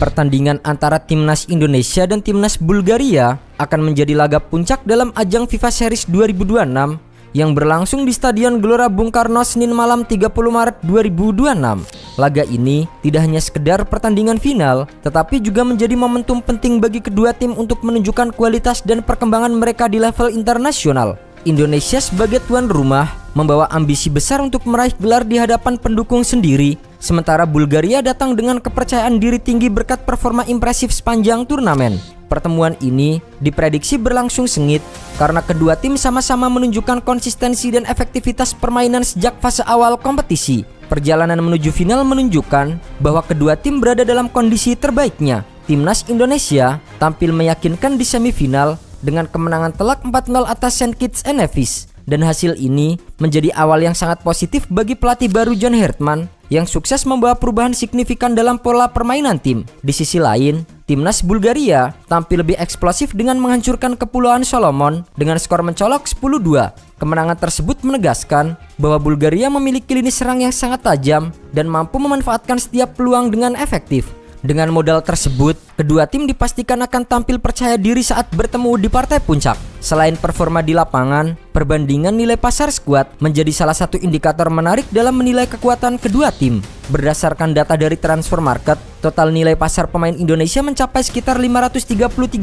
Pertandingan antara Timnas Indonesia dan Timnas Bulgaria akan menjadi laga puncak dalam ajang FIFA Series 2026 yang berlangsung di Stadion Gelora Bung Karno Senin malam 30 Maret 2026. Laga ini tidak hanya sekedar pertandingan final, tetapi juga menjadi momentum penting bagi kedua tim untuk menunjukkan kualitas dan perkembangan mereka di level internasional. Indonesia sebagai tuan rumah membawa ambisi besar untuk meraih gelar di hadapan pendukung sendiri, sementara Bulgaria datang dengan kepercayaan diri tinggi berkat performa impresif sepanjang turnamen. Pertemuan ini diprediksi berlangsung sengit karena kedua tim sama-sama menunjukkan konsistensi dan efektivitas permainan sejak fase awal kompetisi. Perjalanan menuju final menunjukkan bahwa kedua tim berada dalam kondisi terbaiknya. Timnas Indonesia tampil meyakinkan di semifinal dengan kemenangan telak 4-0 atas St. Kitts and Nevis, dan hasil ini menjadi awal yang sangat positif bagi pelatih baru John Hertman yang sukses membawa perubahan signifikan dalam pola permainan tim. Di sisi lain, Timnas Bulgaria tampil lebih eksplosif dengan menghancurkan Kepulauan Solomon dengan skor mencolok 10-2. Kemenangan tersebut menegaskan bahwa Bulgaria memiliki lini serang yang sangat tajam dan mampu memanfaatkan setiap peluang dengan efektif. Dengan modal tersebut, kedua tim dipastikan akan tampil percaya diri saat bertemu di partai puncak. Selain performa di lapangan, perbandingan nilai pasar skuad menjadi salah satu indikator menarik dalam menilai kekuatan kedua tim. Berdasarkan data dari Transfer Market, total nilai pasar pemain Indonesia mencapai sekitar 533,18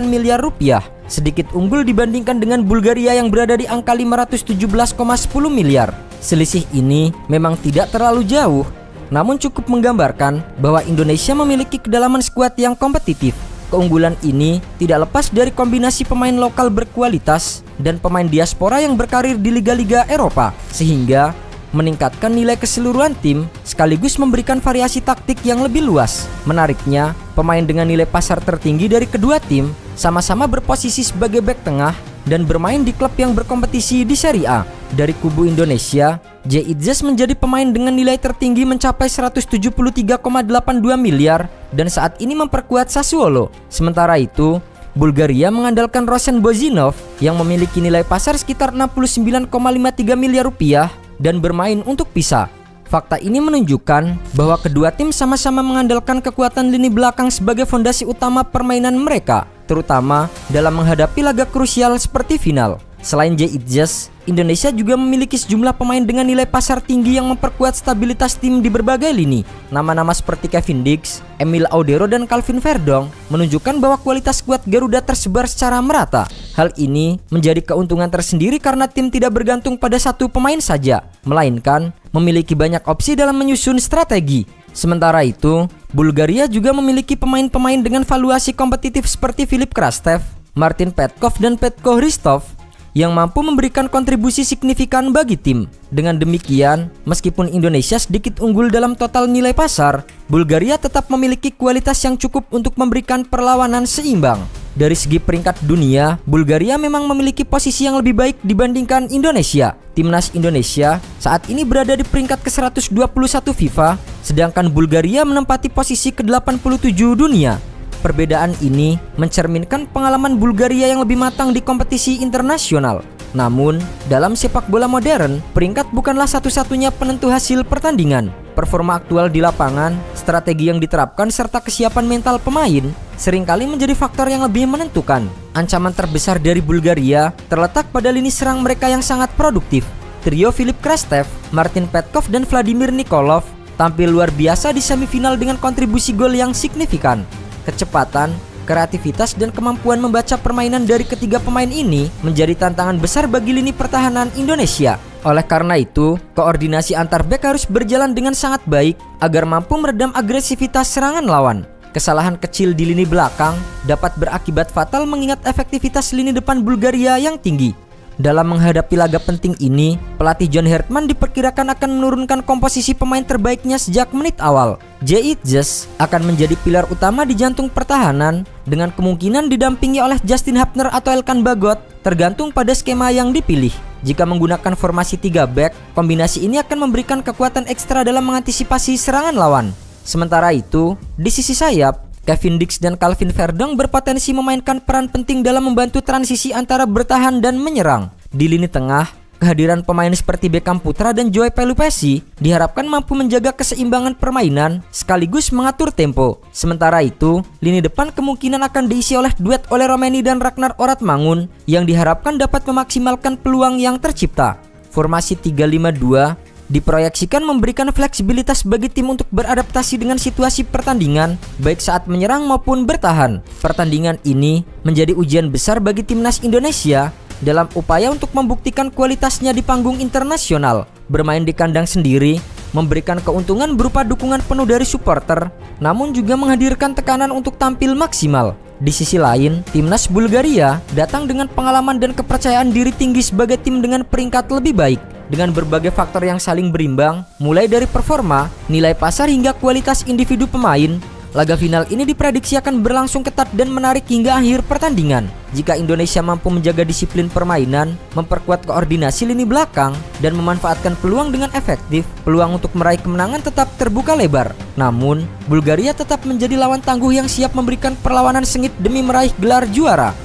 miliar rupiah, sedikit unggul dibandingkan dengan Bulgaria yang berada di angka 517,10 miliar. Selisih ini memang tidak terlalu jauh, namun cukup menggambarkan bahwa Indonesia memiliki kedalaman skuad yang kompetitif. Keunggulan ini tidak lepas dari kombinasi pemain lokal berkualitas dan pemain diaspora yang berkarir di liga-liga Eropa, sehingga meningkatkan nilai keseluruhan tim sekaligus memberikan variasi taktik yang lebih luas. Menariknya, pemain dengan nilai pasar tertinggi dari kedua tim sama-sama berposisi sebagai bek tengah dan bermain di klub yang berkompetisi di Serie A. Dari kubu Indonesia, J.Idzes menjadi pemain dengan nilai tertinggi mencapai 173,82 miliar dan saat ini memperkuat Sassuolo. Sementara itu, Bulgaria mengandalkan Rosen Bozinov yang memiliki nilai pasar sekitar 69,53 miliar rupiah dan bermain untuk Pisa. Fakta ini menunjukkan bahwa kedua tim sama-sama mengandalkan kekuatan lini belakang sebagai fondasi utama permainan mereka, terutama dalam menghadapi laga krusial seperti final. Selain J.Idzes, Indonesia juga memiliki sejumlah pemain dengan nilai pasar tinggi yang memperkuat stabilitas tim di berbagai lini. Nama-nama seperti Kevin Dix, Emil Audero, dan Calvin Verdong menunjukkan bahwa kualitas skuad Garuda tersebar secara merata. Hal ini menjadi keuntungan tersendiri karena tim tidak bergantung pada satu pemain saja, melainkan memiliki banyak opsi dalam menyusun strategi. Sementara itu, Bulgaria juga memiliki pemain-pemain dengan valuasi kompetitif seperti Filip Krastev, Martin Petkov, dan Petko Hristov yang mampu memberikan kontribusi signifikan bagi tim. Dengan demikian, meskipun Indonesia sedikit unggul dalam total nilai pasar, Bulgaria tetap memiliki kualitas yang cukup untuk memberikan perlawanan seimbang. Dari segi peringkat dunia, Bulgaria memang memiliki posisi yang lebih baik dibandingkan Indonesia. Timnas Indonesia saat ini berada di peringkat ke-121 FIFA, sedangkan Bulgaria menempati posisi ke-87 dunia. Perbedaan ini mencerminkan pengalaman Bulgaria yang lebih matang di kompetisi internasional. Namun, dalam sepak bola modern, peringkat bukanlah satu-satunya penentu hasil pertandingan. Performa aktual di lapangan, strategi yang diterapkan, serta kesiapan mental pemain seringkali menjadi faktor yang lebih menentukan. Ancaman terbesar dari Bulgaria terletak pada lini serang mereka yang sangat produktif. Trio Filip Krastev, Martin Petkov, dan Vladimir Nikolov tampil luar biasa di semifinal dengan kontribusi gol yang signifikan. Kecepatan, kreativitas, dan kemampuan membaca permainan dari ketiga pemain ini menjadi tantangan besar bagi lini pertahanan Indonesia. Oleh karena itu, koordinasi antar bek harus berjalan dengan sangat baik agar mampu meredam agresivitas serangan lawan. Kesalahan kecil di lini belakang dapat berakibat fatal mengingat efektivitas lini depan Bulgaria yang tinggi. Dalam menghadapi laga penting ini, pelatih John Hertman diperkirakan akan menurunkan komposisi pemain terbaiknya sejak menit awal. J.Idzes akan menjadi pilar utama di jantung pertahanan dengan kemungkinan didampingi oleh Justin Hapner atau Elkan Bagot, tergantung pada skema yang dipilih. Jika menggunakan formasi 3 back, kombinasi ini akan memberikan kekuatan ekstra dalam mengantisipasi serangan lawan. Sementara itu, di sisi sayap, Kevin Dix dan Calvin Verdong berpotensi memainkan peran penting dalam membantu transisi antara bertahan dan menyerang. Di lini tengah, Kehadiran pemain seperti Beckham Putra dan Joe Pelupesi diharapkan mampu menjaga keseimbangan permainan sekaligus mengatur tempo. Sementara itu, lini depan kemungkinan akan diisi oleh duet Ole Romeni dan Ragnar Oratmangun yang diharapkan dapat memaksimalkan peluang yang tercipta. Formasi 3-5-2 diproyeksikan memberikan fleksibilitas bagi tim untuk beradaptasi dengan situasi pertandingan, baik saat menyerang maupun bertahan. Pertandingan ini menjadi ujian besar bagi timnas Indonesia dalam upaya untuk membuktikan kualitasnya di panggung internasional. Bermain di kandang sendiri memberikan keuntungan berupa dukungan penuh dari supporter, namun juga menghadirkan tekanan untuk tampil maksimal. Di sisi lain, timnas Bulgaria datang dengan pengalaman dan kepercayaan diri tinggi sebagai tim dengan peringkat lebih baik. Dengan berbagai faktor yang saling berimbang, mulai dari performa, nilai pasar hingga kualitas individu pemain, laga final ini diprediksi akan berlangsung ketat dan menarik hingga akhir pertandingan. Jika Indonesia mampu menjaga disiplin permainan, memperkuat koordinasi lini belakang, dan memanfaatkan peluang dengan efektif, peluang untuk meraih kemenangan tetap terbuka lebar. Namun, Bulgaria tetap menjadi lawan tangguh yang siap memberikan perlawanan sengit demi meraih gelar juara.